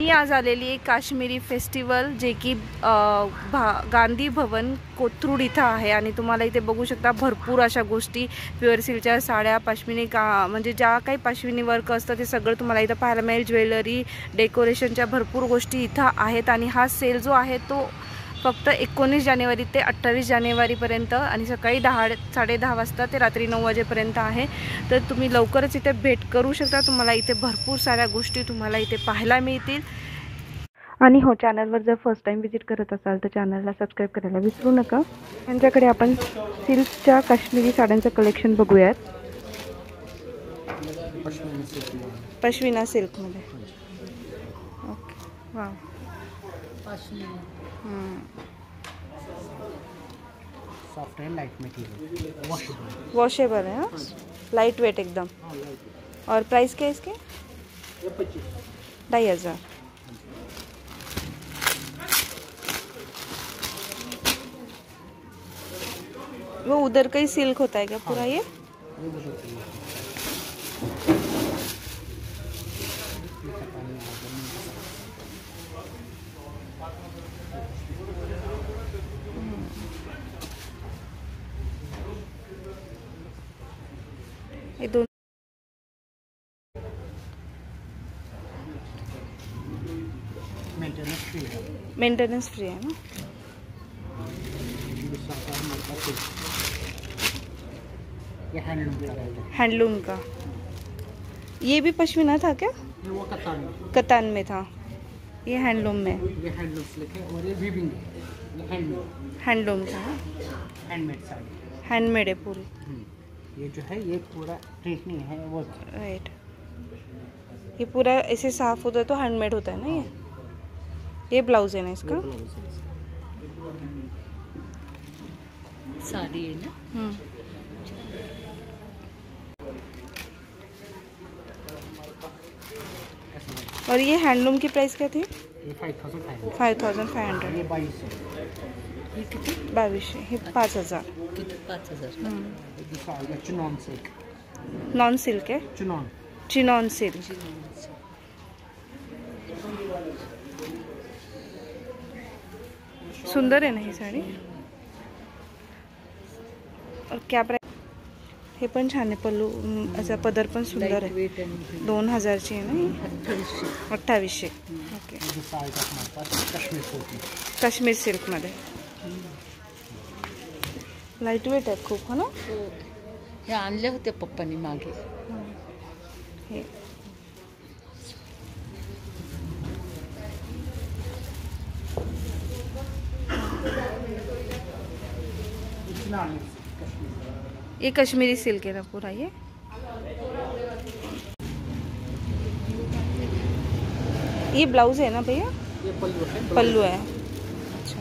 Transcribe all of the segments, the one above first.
मी आज आलेली आहे काश्मीरी फेस्टिवल, जे की गांधी भवन कोथरूड इथं आहे. आणि तुम्हाला इथे बघू शकता भरपूर अशा गोष्टी, प्युअर सिल्कच्या साड्या, पश्मिनी म्हणजे ज्या काही पश्मिनी वर्क असतं ते सगळं तुम्हाला इथं पाहायला मिळेल. ज्वेलरी, डेकोरेशनच्या भरपूर गोष्टी इथं आहेत. आणि हा सेल जो आहे तो फक्त 19 जानेवारी ते 28 जानेवारीपर्यंत आणि सकाळी 10-10:30 वाजता ते रात्री 9 वाजेपर्यंत आहे. तर तुम्ही लवकरच इथे भेट करू शकता. तुम्हाला इथे भरपूर साऱ्या गोष्टी तुम्हाला इथे पाहायला मिळतील. आणि हो, चॅनलवर जर फर्स्ट टाइम विजिट करत असाल तर चॅनलला सबस्क्राईब करायला विसरू नका. यांच्याकडे आपण सिल्कच्या काश्मीरी साड्यांचं कलेक्शन बघूयात. पश्मिना सिल्कमध्ये. Okay, wow. Soft end light material, washable है. हाँ, लाइट वेट एकदम. और प्राइस क्या है इसके? 2,500. वो उधर का ही सिल्क होता है क्या पूरा ये? ये दोनों मेंटेनेंस फ्री है ना. ये हैंडलूम का. ये भी पश्मीना था क्या? वो कतान में था. ये हैंडलूम में. ये हैंडलूम सिल्क है और ये वीविंग है. ये हैंडलूम था. हैंडमेड साड़ी, हैंडमेड है पूरी. ये जो है ये पूरा प्रिंट नहीं है वो. राइट. ये पूरा ऐसे साफ होता है तो हैंडमेड होता है ना. ये ब्लाउज है ना इसका. साड़ी है ना. और ये हैंडलूम की प्राइस क्या थी? ये 5,500. 5,500. ये 2200. ये किती? 2200. हे 5,000. किती? 5,000. ये दूसरा आ गया चिनॉन सिल्क. नॉन सिल्क है. चिनॉन. Chinon silk. सुंदर है ना ही साड़ी. और क्या प्राइस? हे पण छान आहे. पल्लू असा पदर पण सुंदर आहे. 2,000ची आहे ना. 2800. ओके. दूसरा आएगा हमारे पास कश्मीर सिल्क. काश्मीर सिल्कमध्ये. लाईट वेट आहे खूप, हो ना. हे आणले होते पप्पांनी मागे. हे ये कश्मीरी सिल्क है ना पूरा. ये ब्लाउज है ना भैया? ये पल्लू है. पल्लू है. अच्छा.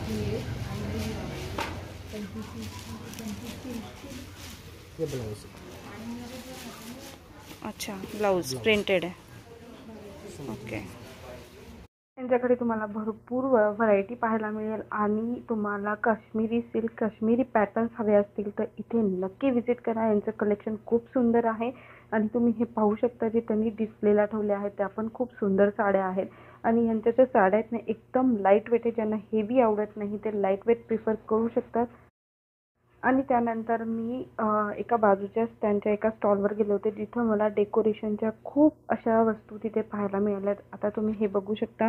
ये ब्लाउज. अच्छा, ब्लाउज प्रिंटेड है. ओके. यांच्याकडे तुम्हाला भरपूर व्हरायटी पाहायला मिळेल. आणि तुम्हाला काश्मीरी सिल्क, काश्मीरी पॅटर्न्स हवे असतील तर इथे नक्की विजिट करा. यांचं कलेक्शन खूप सुंदर आहे. आणि तुम्ही हे पाहू शकता जे त्यांनी डिस्प्लेला ठेवले आहेत त्या पण खूप सुंदर साड्या आहेत. आणि यांच्या ज्या साड्या आहेत ना एकदम लाईट वेट आहे. ज्यांना हेवी आवडत नाही ते लाईट वेट प्रिफर करू शकतात. आणि त्यानंतर मी एका बाजूच्या त्यांच्या एका स्टॉलवर गेले होते जिथं मला डेकोरेशनच्या खूप अशा वस्तू तिथे पाहायला मिळाल्यात. आता तुम्ही हे बघू शकता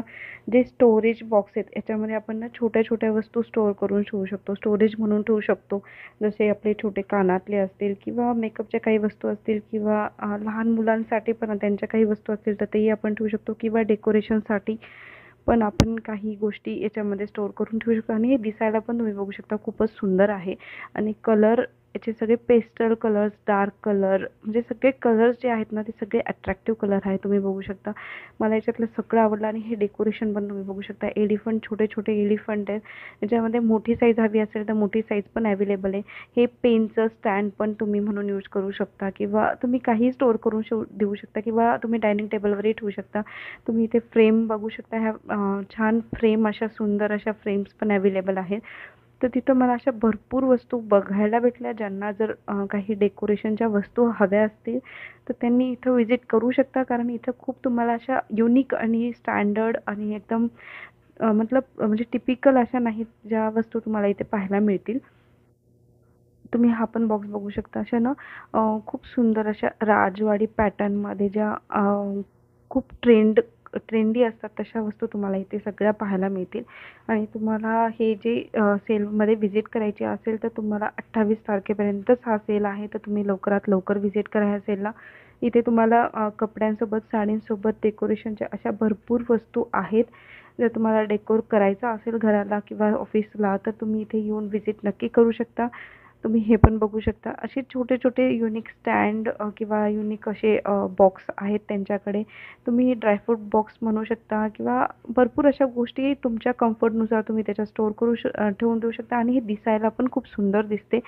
जे स्टोरेज बॉक्स आहेत याच्यामध्ये आपण ना छोट्या छोट्या वस्तू स्टोअर करून ठेवू शकतो. स्टोरेज म्हणून ठेवू शकतो. जसे आपले छोटे कानातले असतील किंवा मेकअपच्या काही वस्तू असतील किंवा लहान मुलांसाठी पण त्यांच्या काही वस्तू असतील तर तेही आपण ठेवू शकतो. किंवा डेकोरेशनसाठी पण आपण काही गोष्टी याच्यामध्ये स्टोअर करून ठेवू शकतो. आणि हे दिसायला पण तुम्ही बघू शकता खूपच सुंदर आहे. आणि कलर याचे सगळे पेस्टल कलर्स, डार्क कलर, म्हणजे सगळे कलर्स जे आहेत ना ते सगळे अट्रॅक्टिव्ह कलर आहे. तुम्ही बघू शकता. मला याच्यातलं सगळं आवडलं. आणि हे डेकोरेशन पण तुम्ही बघू शकता. एलिफंट, छोटे छोटे एलिफंट आहेत. याच्यामध्ये मोठी साईज हवी असेल तर मोठी साईज पण अवेलेबल आहे. हे पेनचं स्टँड पण तुम्ही म्हणून यूज करू शकता. किंवा तुम्ही काही स्टोअर करून देऊ शकता. किंवा तुम्ही डायनिंग टेबलवरही ठेवू शकता. तुम्ही इथे फ्रेम बघू शकता. ह्या छान फ्रेम, अशा सुंदर अशा फ्रेम्स पण अवेलेबल आहेत. तर तिथं मला अशा भरपूर वस्तू बघायला भेटल्या. ज्यांना जर काही डेकोरेशनच्या वस्तू हव्या असतील तर त्यांनी इथं व्हिजिट करू शकता, कारण इथं खूप तुम्हाला अशा युनिक आणि स्टँडर्ड आणि एकदम म्हणजे टिपिकल अशा नाहीत ज्या वस्तू तुम्हाला इथे पाहायला मिळतील. तुम्ही हा पण बॉक्स बघू शकता. अशा ना खूप सुंदर अशा राजवाडी पॅटर्नमध्ये ज्या खूप ट्रेंडी असतात तशा वस्तू तुम्हाला इथे सगळ्या पाहायला मिळतील. आणि तुम्हाला हे जे सेलमध्ये व्हिजिट करायची असेल तर तुम्हाला 28 तारखेपर्यंतच हा सेल आहे, तर तुम्ही लवकरात लवकर व्हिजिट करा ह्या सेलला. इथे तुम्हाला कपड्यांसोबत साडींसोबत डेकोरेशनच्या अशा भरपूर वस्तू आहेत. जर तुम्हाला डेकोर करायचा असेल घराला किंवा ऑफिसला तर तुम्ही इथे येऊन व्हिजिट नक्की करू शकता. तुम्ही हे पण बघू शकता. असे छोटे छोटे युनिक स्टँड किंवा युनिक असे बॉक्स आहेत त्यांच्याकडे. तुम्ही ड्रायफ्रूट बॉक्स म्हणू शकता किंवा भरपूर अशा गोष्टी तुमच्या कम्फर्टनुसार तुम्ही त्याच्यात स्टोअर ठेवून देऊ शकता आणि हे दिसायला पण खूप सुंदर दिसते.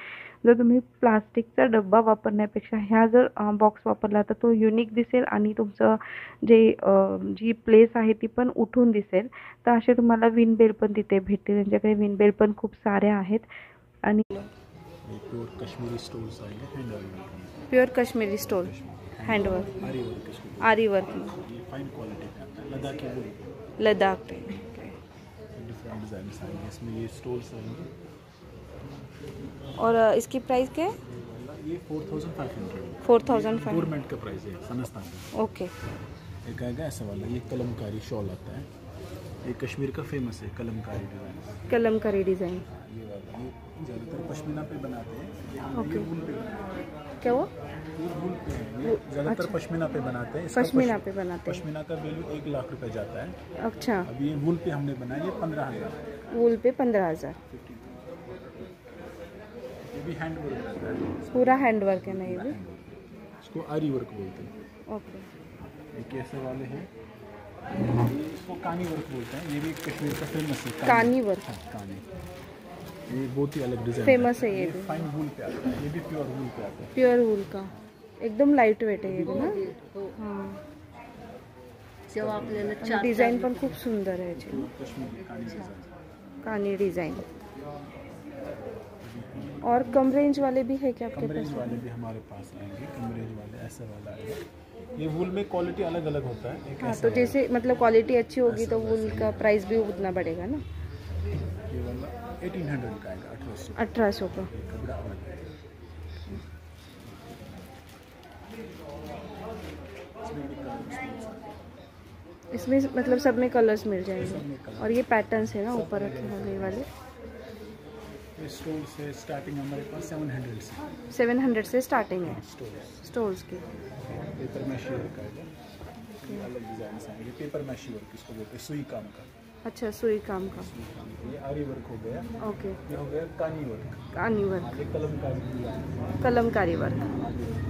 जर तुम्ही प्लास्टिकचा डब्बा वापरण्यापेक्षा ह्या जर बॉक्स वापरला तर तो युनिक दिसेल आणि तुमचं जी प्लेस आहे ती पण उठून दिसेल. तर असे तुम्हाला विणबेल पण तिथे भेटतील. त्यांच्याकडे विणबेल पण खूप साऱ्या आहेत. आणि प्योर कश्मीरी स्टोल्स आएंगे handwork pure Kashmiri stole handwork aari work इसको आरी वर्क ये फाइन क्वालिटी का आता है लद्दाखी वुल लद्दाख पे। डिफरेंट डिजाइन्स आएंगे इसमें ये स्टोल्स आएंगे और इसकी प्राइस क्या है? ये 4500 4500 गवर्नमेंट का प्राइस है सनस्तान का। ओके। एक आएगा ऐसा वाला ये कलमकारी शॉल आता है, ये कश्मीर का फेमस है कलमकारी डिजाइन। कलमकारी डिज़ाइन। ये वाला ये ज़्यादातर पश्मीना पे बनाते हैं, ओके। ये वूल पे बनाते हैं। क्या वो? ये वूल पे है, ये ज़्यादातर पश्मीना पे बनाते हैं। इसका पश्मीना पे बनाते हैं। पश्मीना का वैल्यू 1 लाख रुपए जाता है। अच्छा। अब ये वूल पे हमने बनाया ये 15,000। वूल पे 15,000। ये भी हैंड वर्क रहता है, पूरा हैंड वर्क है ना ये भी? इसको आरी वर्क बोलते हैं। ओके। ये कैसे वाले हैं, ये इसको कानी वर्क बोलते हैं। ये भी कश्मीर का फेमस है कानी वर्क। हाँ, कानी। ये बहुत ही अलग डिजाइन फेमस है ये भी। फाइन वूल पे आता है, ये भी प्योर वूल पे आता है। प्योर वूल का एकदम लाईट वेट आहे ये भी ना? हां। जेव्हा आपल्याला आणि चार डिझाईन पण खूप सुंदर आहे याची, कश्मीरी कानी डिजाइन। कानी डिज़ाइन। और कम रेंज वाले भी है क्या आपके कमरेज पास? वाले भी हमारे पास आएंगे, कमरेज वाले ऐसा वाला आएगा। ये वूल में क्वालिटी अलग अलग होता है। एक हाँ, ऐसा तो वाला, जैसे मतलब क्वालिटी अच्छी होगी तो वूल का प्राइस भी उतना बढ़ेगा ना? ये वाला 1800 का आएगा, 1800 1800 का। कपड़ा अलग है। इसमें मतलब सब में कलर्स मिल जाएंगे। और ये पैटर्न्स है ना ऊपर रखे हुए वाले? ये स्टोल से स्टार्टिंग हमारे पास 700 से 700 से स्टार्टिंग है स्टोल्स। स्टोल्स की। पेपर मैशी वर्क आएगा, ये अलग डिजाइन आएंगे। पेपर मैशी वर्क इसको बोलते हैं, सुई काम का। अच्छा, सुई काम का। ये आरी वर्क हो गया, ओके। ये हो गया कानी वर्क। कानी वर्क, ये कलमकारी, कलमकारी वर्क।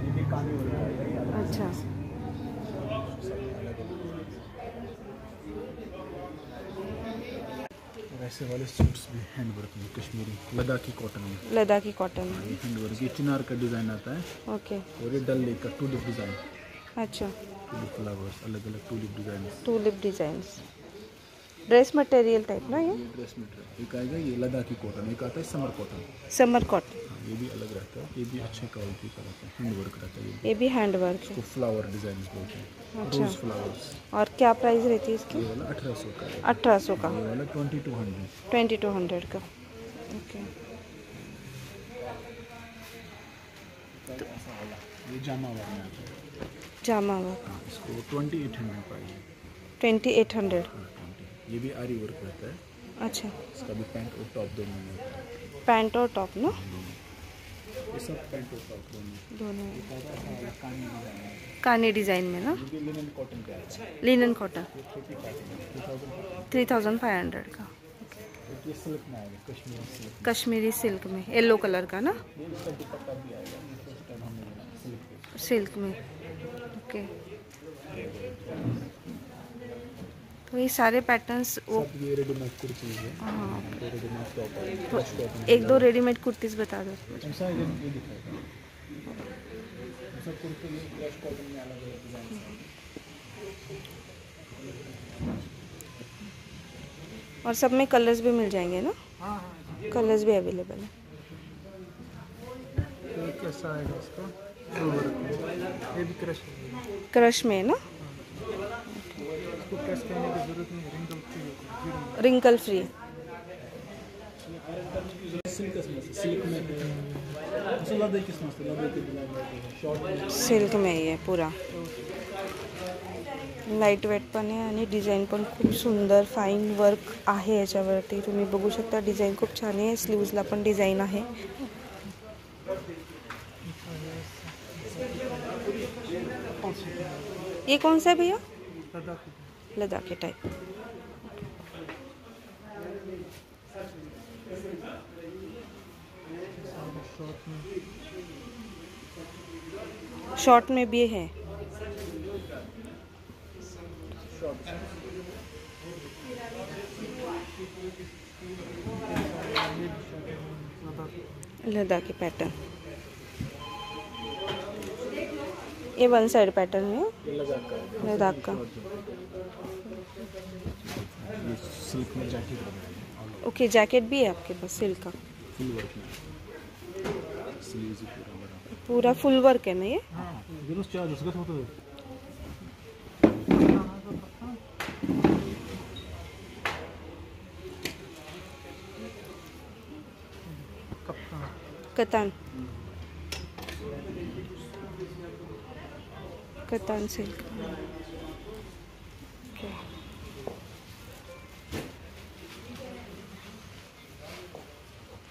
ये भी कानी वर्क आएगा, ये अलग अच्छा। वैसे वाले सूट्स भी हैंड वर्क में, कश्मीरी लद्दाखी कॉटन में। लद्दाखी कॉटन। ये हैंड वर्क, ये चिनार का डिज़ाइन आता है ओके। और ये डल लेक का टूलिप डिज़ाइन, अच्छा, टूलिप फ्लावर्स, अलग अलग tulip design. Tulip designs. Dress material type ना ये? ड्रेस मटेरियल एक आएगा ये लद्दाखी कॉटन, एक आता है समर कॉटन। समर कॉटन। हाँ, ये भी अलग रहता है, ये भी अच्छे क्वालिटी का रहता है, हैंड वर्क रहता है। ये भी हैंड वर्क है। इसको फ्लावर डिज़ाइन बोलते हैं, अच्छा। रोज फ्लावर्स। और क्या प्राइस रहती है इसकी? ये वाला 1800 का है, 1800 का। ये वाला 2200। 2200 का। ओके। ऐसा वाला ये जामा वाला में आता है। जामा वर्क। हाँ, इसको 2800 प्राइस है। 2800। हाँ, 20। ये भी आरी वर्क रहता है, अच्छा, इसका भी पैंट और टॉप दोनों में होता है। पैंट और टॉप ना ये सब पैंट और टॉप दोनों। दोनों? कानी डिज़ाइन है, कानी डिज़ाइन में ना? ये भी लिनन कॉटन का है। Linen cotton. ये छोटी कॉटन है, 2500। 3500 का। ये सिल्क में आएगा, कश्मीरी सिल्क। कश्मीरी सिल्क में, येलो कलर का ना? ये इसका दुपट्टा भी आएगा, ये फर्स्ट टाइम हमने बनाया सिल्क पे। सिल्क में। ओके। तो ये सारे पैटर्न्स वो सब ये रेडीमेड कुर्ती है। हाँ। ये रेडीमेड टॉप है, तो फ्रेश कॉटन। एक दो रेडीमेड कुर्तीज़ बता दो। ऐसा है, ये दिखाएगा। ये सब कुर्ते ये फ्रेश कॉटन में अलग अलग डिजाइन है। और सब में कलर्स भी मिल जाएंगे ना? हाँ हाँ, कलर्स भी अवेलेबल है। ये कैसा आएगा इसका? सिल्वर का। ये भी क्रश है। क्रश में है ना, इसको प्रेस करने की जरूरत नहीं, रिंकल फ्री। रिंकल फ्री। सिल्क सिल्क में असं लदे किस मस्त लदे शॉर्ट सिल्क में ही आहे पुरा, लाईट वेट पण आहे आणि डिझाईन पण खूप सुंदर फाईन वर्क आहे याच्यावरती। तुम्ही बघू शकता डिझाईन खूप छान आहे, स्लीव्सला पण डिझाईन आहे। ये कौन सा है भैया? लद्दाखी टाइप। शॉर्ट में भी है। लद्दाखी पैटर्न, ये वन साइड पैटर्न है लद्दाख का। ये सिल्क में जैकेट बनाया ओके, जैकेट भी है आपके पास सिल्क का? फुल वर्क में स्लीव्स पूरा बड़ा पूरा फुल वर्क है ना ये? हां दिवस चार दिवस होतं। कतान, कतान सिल्क। ओके,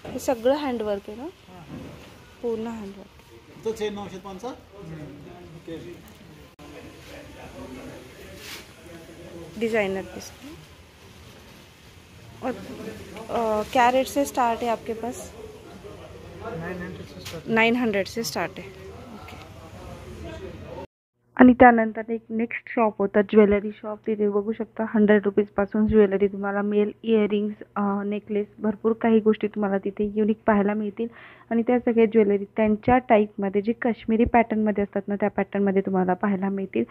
हे सगळं हँडवर्क आहे ना, पूर्ण हँडवर्क। तो 905 ओके। Designer piece. और क्या रेट से स्टार्ट है आपके पास? 900 से स्टार्ट। 900 से स्टार्ट आहे। ओके। आणि त्यानंतर एक नेक्स्ट शॉप होतं ज्वेलरी शॉप। तिथे बघू शकता 100 रुपीजपासून ज्वेलरी तुम्हाला मिळेल, इयरिंग्स, नेकलेस, भरपूर काही गोष्टी तुम्हाला तिथे युनिक पाहायला मिळतील। आणि त्या सगळ्या ज्वेलरी त्यांच्या टाईपमध्ये जे काश्मीरी पॅटर्नमध्ये असतात ना, त्या पॅटर्नमध्ये तुम्हाला पाहायला मिळतील।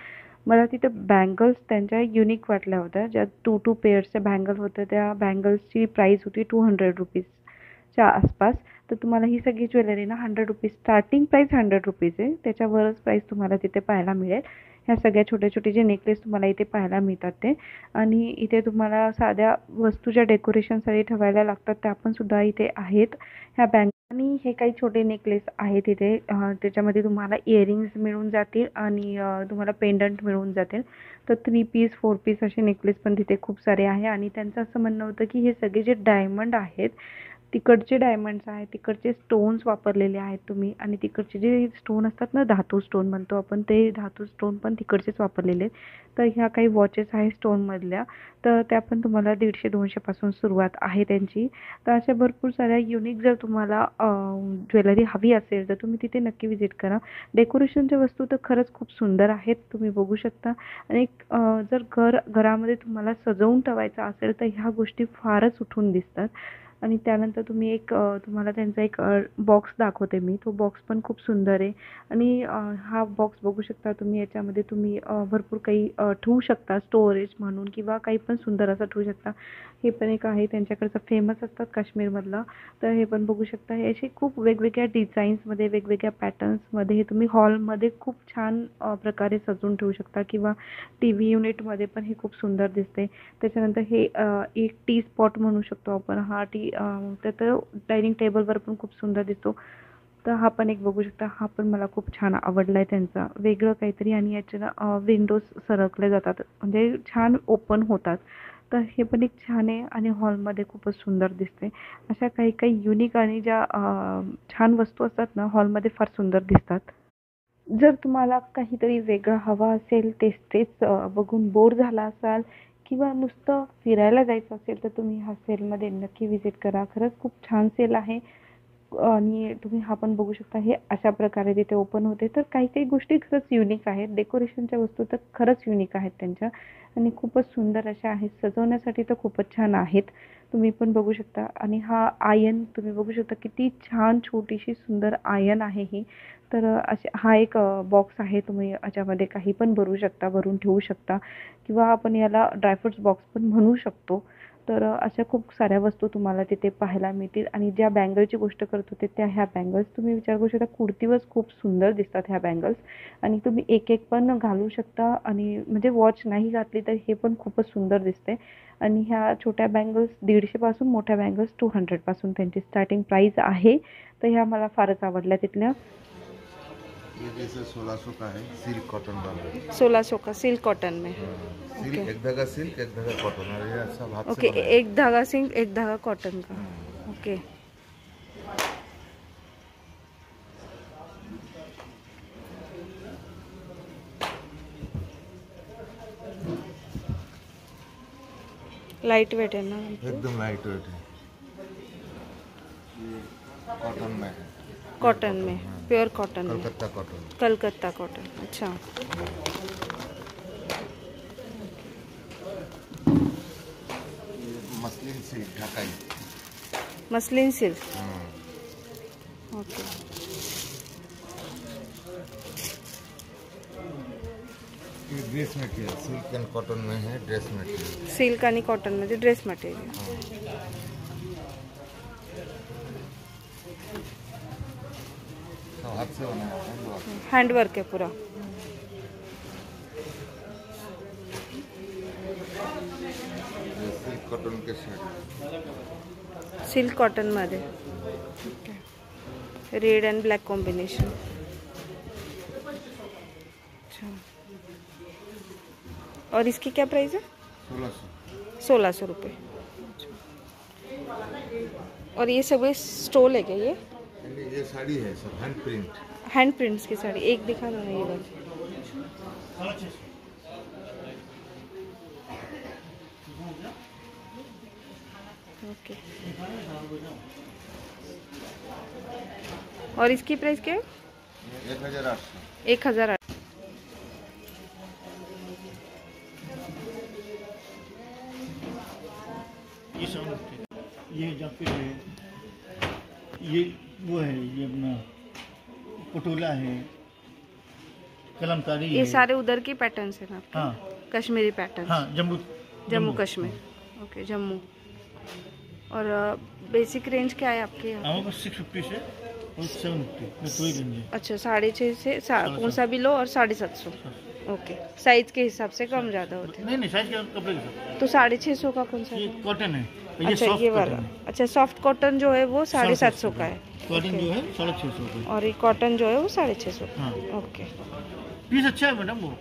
मला तिथं बँगल्स त्यांच्या युनिक वाटल्या होत्या, ज्या 2 पेअर्सच्या बँगल होत्या। त्या बँगल्सची प्राईस होती 200 रुपीजच्या आसपास। तर तुम्हाला ही सगळी ज्वेलरी ना 100 रुपीज, स्टार्टिंग प्राईस 100 रुपीज आहे, त्याच्यावरच प्राईस तुम्हाला तिथे पाहायला मिळेल। ह्या सगळ्या छोटे छोटे जे नेकलेस तुम्हाला इथे पाहायला मिळतात ते, आणि इथे तुम्हाला साध्या वस्तू ज्या डेकोरेशनसाठी ठेवायला लागतात त्या पण सुद्धा इथे आहेत ह्या बँग। आणि हे काही छोटे नेकलेस आहेत इथे, त्याच्यामध्ये तुम्हाला इयरिंग्स मिळून जातील आणि तुम्हाला पेंडंट मिळून जातील। तर 3 पीस 4 पीस असे नेकलेस पण तिथे खूप सारे आहे। आणि त्यांचं असं म्हणणं होतं की हे सगळे जे डायमंड आहेत, तिकडचे डायमंड्स आहेत, तिकडचे स्टोन्स वापरलेले आहेत तुम्ही, आणि तिकडचे जे स्टोन असतात ना, धातू स्टोन म्हणतो आपण, ते धातू स्टोन पण तिकडचेच वापरलेले आहेत। तर ह्या काही वॉचेस आहेत स्टोनमधल्या, तर त्या पण तुम्हाला 150-200 पासून सुरुवात आहे त्यांची। तर अशा भरपूर साऱ्या युनिक जर तुम्हाला ज्वेलरी हवी असेल तर तुम्ही तिथे नक्की विजिट करा। डेकोरेशनच्या वस्तू तर खरंच खूप सुंदर आहेत, तुम्ही बघू शकता। आणि जर घरामध्ये तुम्हाला सजवून ठेवायचं असेल तर ह्या गोष्टी फारच उठून दिसतात। आणि त्यानंतर तुम्ही एक तुम्हाला त्यांचा एक बॉक्स दाखवते मी, तो बॉक्स पण खूप सुंदर आहे। आणि हा बॉक्स बघू शकता तुम्ही, याच्यामध्ये तुम्ही भरपूर काही ठेवू शकता, स्टोरेज म्हणून किंवा काही पण सुंदर असं ठेवू शकता। हे पण एक आहे त्यांच्याकडचं, फेमस असतात काश्मीरमधलं। तर हे पण बघू शकता, हे असे खूप वेगवेगळ्या डिझाईन्समध्ये, वेगवेगळ्या पॅटर्न्समध्ये हे तुम्ही हॉलमध्ये खूप छान प्रकारे सजवून ठेवू शकता, किंवा TV युनिटमध्ये पण हे खूप सुंदर दिसते। त्याच्यानंतर हे एक टी स्पॉट म्हणू शकतो आपण, हा तर डायनिंग टेबलवर पण खूप सुंदर दिसतो। तर हा पण एक बघू शकता, हा पण मला खूप छान आवडला आहे त्यांचा, वेगळं काहीतरी। आणि याच्या विंडोज सरकले जातात, म्हणजे छान ओपन होतात। तर हे पण एक छान आहे आणि हॉलमध्ये खूपच सुंदर दिसते। अशा काही काही युनिक आणि ज्या छान वस्तू असतात ना, हॉलमध्ये फार सुंदर दिसतात। जर तुम्हाला काहीतरी वेगळं हवं असेल, तेच तेच बघून बोर झाला असाल, किंवा नुसतं फिरायला जायचं असेल, तर तुम्ही ह्या सेलमध्ये नक्की व्हिजिट करा। खरंच खूप छान सेल आहे। आणि तुम्ही हा पण बघू शकता, हे अशा प्रकारे तिथे ओपन होते। तर काही काही गोष्टी खरंच युनिक आहेत, डेकोरेशनच्या वस्तू तर खरंच युनिक आहेत त्यांच्या, आणि खूपच सुंदर अशा आहेत, सजवण्यासाठी तर खूपच छान आहेत, तुम्ही पण बघू शकता। आणि हा आयन तुम्ही बघू शकता, किती छान छोटीशी सुंदर आयन आहे ही। तर हा एक बॉक्स आहे, तुम्ही याच्यामध्ये काही पण भरू शकता, भरून ठेवू शकता, किंवा आपण याला ड्रायफ्रुट्स बॉक्स पण म्हणू शकतो। तर अशा खूप साऱ्या वस्तू तुम्हाला तिथे पाहायला मिळतील. आणि ज्या बँगलची गोष्ट करत होते त्या ह्या बँगल्स तुम्ही विचार करू शकता, कुर्तीवर खूप सुंदर दिसतात ह्या बँगल्स. आणि तुम्ही एक एक पण घालू शकता, आणि म्हणजे वॉच नाही घातली तर हे पण खूपच सुंदर दिसते. आणि ह्या छोट्या बँगल्स 150 पासून, मोठ्या बँगल्स 200 पासून त्यांची स्टार्टिंग प्राइस आहे. तर ह्या मला फारच आवडल्या तिथल्या. ये जैसे 1600 का है, सिल्क कॉटन वाला। 1600 का सिल्क कॉटन में। Silk okay. एक धागा सिल्क एक धागा कॉटन, और ये सब हाथ ओके, से बनाया। एक धागा सिल्क एक धागा कॉटन का। ओके। लाइट वेट है ना? एकदम लाइट वेट है, ये कॉटन में है। कॉटन में, प्योर कॉटन में, कलकत्ता कॉटन। कलकत्ता कॉटन। अच्छा, ये muslin silk Dhakai. Muslin silk. Okay. ये dress material, silk and cotton में है, ड्रेस मटेरियल। सिल्क आणि कॉटन मध्ये ड्रेस मटेरियल। सब हाथ से बनाया है। हैंडवर्क है पूरा। ये सिल्क कॉटन के शर्ट। सिल्क कॉटन मध्ये। Red and black combination. अच्छा, और इसकी क्या प्राइस है? 1600। 1600 रुपये। और ये सगळे स्टोल है क्या ये? ये साड़ी है सब हैंड प्रिंट। हैंड प्रिंट्स की साड़ी एक दिखा दो ना ये वाली। ओके। और इसकी प्राइस क्या है? 1800। 1000। ये सब ये जैकेट है, ये वो है, ये अपना पटोला है, कलमकारी ये है। सारे उधर की पैटर्न्स है ना आपके? हाँ कश्मीरी पैटर्न। हाँ, जम्मू कश्मीर। ओके, जम्मू। और बेसिक रेंज क्या है आपके यहाँ? हमारे पास 650 से और 750 कोई रेंज है। अच्छा, 650 से कौन सा भी लो, और 750। ओके, साइज के हिसाब से कम ज़्यादा होते हैं। नहीं साइज के कपड़े के साथ। तो 650 का कौन सा ये है? कॉटन है, ये अच्छा, सॉफ्ट ये कॉटन वाला। है। अच्छा, सॉफ्ट कॉटन जो है वो 750 का है। कॉटन जो है 650 का। और ये कॉटन जो है वो 650 का। हाँ। ओके। पीस अच्छा है मैडम वो।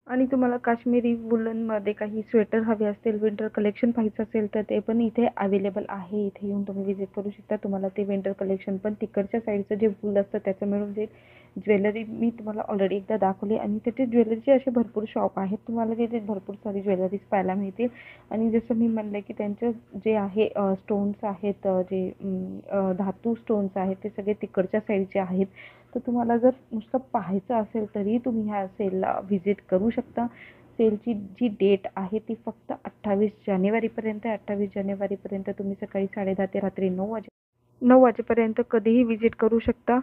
आणि तुम्हाला काश्मीरी वुलनमध्ये काही स्वेटर हवे असतील, विंटर कलेक्शन पाहायचं असेल तर ते पण इथे अवेलेबल आहे. इथे येऊन तुम्ही विजिट करू शकता. तुम्हाला ते विंटर कलेक्शन पण तिकडच्या साईडचं जे वूल असतं त्याचं मिळून जाईल. ज्वेलरी मी तुम्हाला ऑलरेडी एकदा दाखवली, आणि तिथे ज्वेलरीचे असे भरपूर शॉप आहेत. तुम्हाला तिथे भरपूर सारी ज्वेलरीज पाहायला मिळतील. आणि जसं मी म्हणलं की त्यांचं जे आहे स्टोन्स आहेत, जे धातू स्टोन्स आहेत ते सगळे तिकडच्या साईडचे आहेत. तर तुम्हाला जर नुसतं पाहायचं असेल तरी तुम्ही ह्या सेलला व्हिजिट करू शकता. सेलची जी डेट आहे ती फक्त 28 जानेवारीपर्यंत आहे. 28 जानेवारीपर्यंत तुम्ही सकाळी 10:30 ते रात्री 9 वाजेपर्यंत कधीही व्हिजिट करू शकता.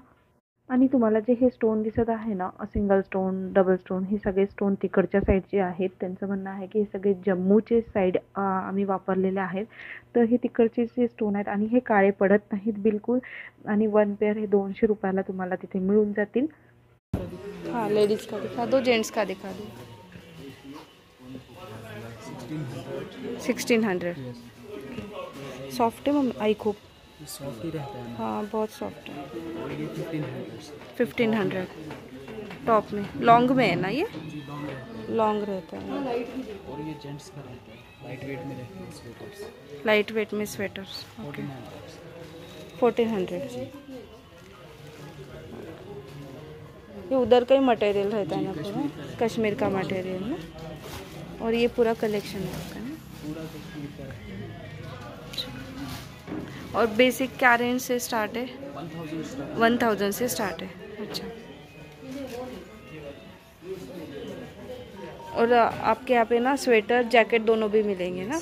आणि तुम्हाला जे हे स्टोन दिसत आहे ना, सिंगल स्टोन, डबल स्टोन, हे सगळे स्टोन तिकडच्या साईडचे आहेत. त्यांचं म्हणणं आहे की हे सगळे जम्मूचे साईड आम्ही वापरलेले आहेत. तर हे तिकडचे जे स्टोन आहेत आणि हे काळे पडत नाहीत बिलकुल. आणि 1 पेअर हे 200 रुपयाला तुम्हाला तिथे मिळून जातील. हाँ, लेडीज का दिखा दो, जेंट्स का दिखा दो। 1600। सॉफ्ट है मम्मी, आई खूब सॉफ्ट ही रहता है। हाँ, बहुत सॉफ्ट है। और ये 1500 1500 टॉप में, लॉन्ग में है ना ये? जी लॉन्ग रहता है। लॉन्ग रहता है। और ये जेंट्स का रहता है, लाइट वेट में रहते हैं स्वेटर्स। लाइट वेट में स्वेटर्स। ओके, 1400। ये उधर का ही मटेरियल रहता है ना पूरा, कश्मीर का मटेरियल ना। और ये पूरा कलेक्शन है आपका ना? पूरा कश्मीर का रहता है। और बेसिक क्या रेंज से स्टार्ट है? 1000 1000 से स्टार्ट है। अच्छा, और आपके यहाँ पे ना स्वेटर जैकेट दोनों भी मिलेंगे ना?